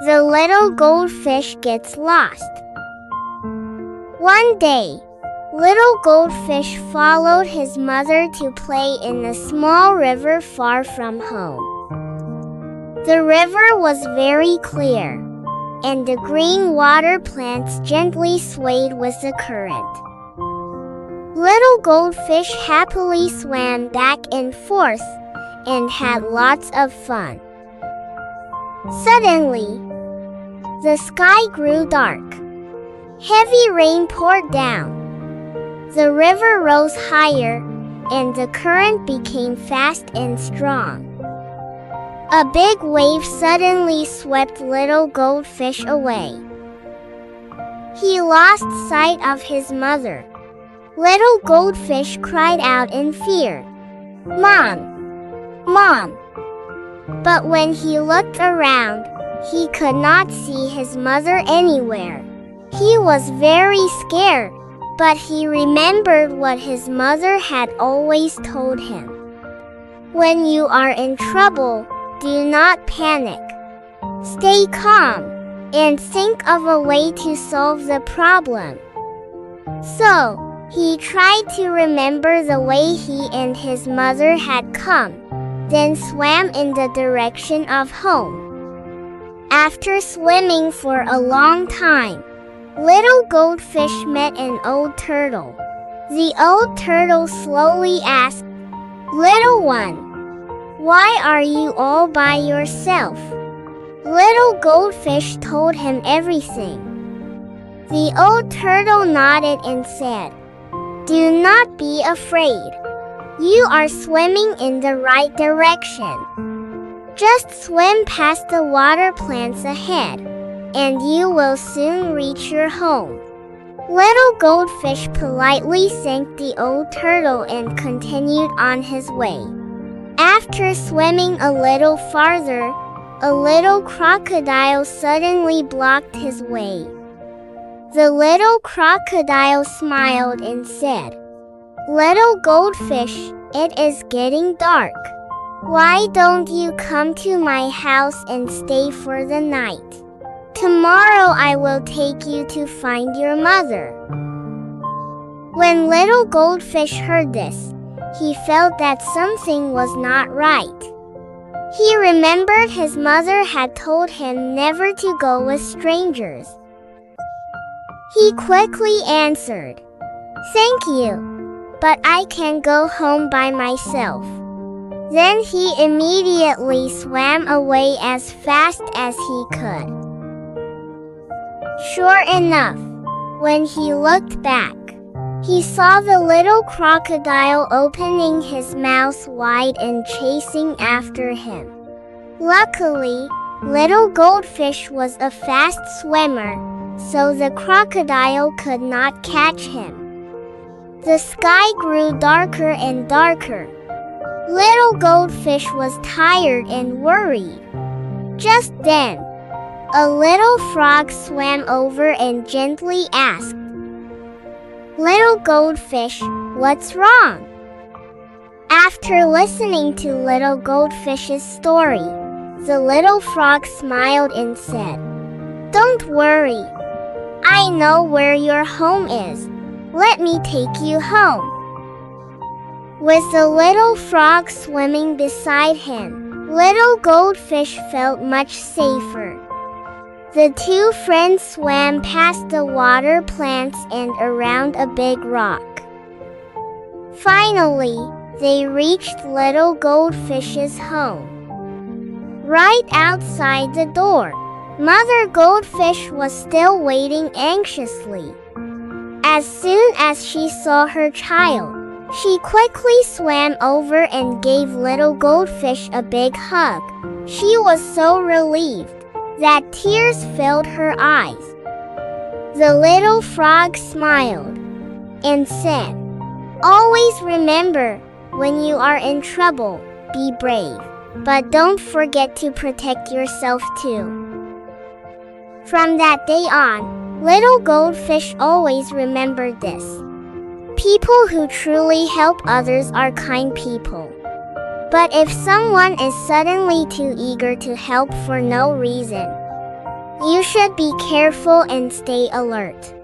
The little goldfish gets lost. One day, little goldfish followed his mother to play in a small river far from home. The river was very clear, and the green water plants gently swayed with the current. Little goldfish happily swam back and forth and had lots of fun. Suddenly, the sky grew dark. Heavy rain poured down. The river rose higher, and the current became fast and strong. A big wave suddenly swept little goldfish away. He lost sight of his mother. Little goldfish cried out in fear, "Mom! Mom!" But when he looked around, he could not see his mother anywhere. He was very scared, but he remembered what his mother had always told him. When you are in trouble, do not panic. Stay calm and think of a way to solve the problem. So, he tried to remember the way he and his mother had come, then swam in the direction of home. After swimming for a long time, little goldfish met an old turtle. The old turtle slowly asked, "Little one, why are you all by yourself?" Little goldfish told him everything. The old turtle nodded and said, "Do not be afraid. You are swimming in the right direction. Just swim past the water plants ahead, and you will soon reach your home." Little goldfish politely thanked the old turtle and continued on his way. After swimming a little farther, a little crocodile suddenly blocked his way. The little crocodile smiled and said, "Little goldfish, it is getting dark. Why don't you come to my house and stay for the night? Tomorrow I will take you to find your mother." When little goldfish heard this, he felt that something was not right. He remembered his mother had told him never to go with strangers. He quickly answered, "Thank you, but I can go home by myself." Then he immediately swam away as fast as he could. Sure enough, when he looked back, he saw the little crocodile opening his mouth wide and chasing after him. Luckily, little goldfish was a fast swimmer, so the crocodile could not catch him. The sky grew darker and darker. Little goldfish was tired and worried. Just then, a little frog swam over and gently asked, "Little goldfish, what's wrong?" After listening to little goldfish's story, the little frog smiled and said, "Don't worry. I know where your home is. Let me take you home." With the little frog swimming beside him, little goldfish felt much safer. The two friends swam past the water plants and around a big rock. Finally, they reached little goldfish's home. Right outside the door, Mother Goldfish was still waiting anxiously. As soon as she saw her child, she quickly swam over and gave little goldfish a big hug. She was so relieved that tears filled her eyes. The little frog smiled and said, "Always remember, when you are in trouble, be brave, but don't forget to protect yourself too." From that day on, little goldfish always remembered this. People who truly help others are kind people. But if someone is suddenly too eager to help for no reason, You should be careful and stay alert.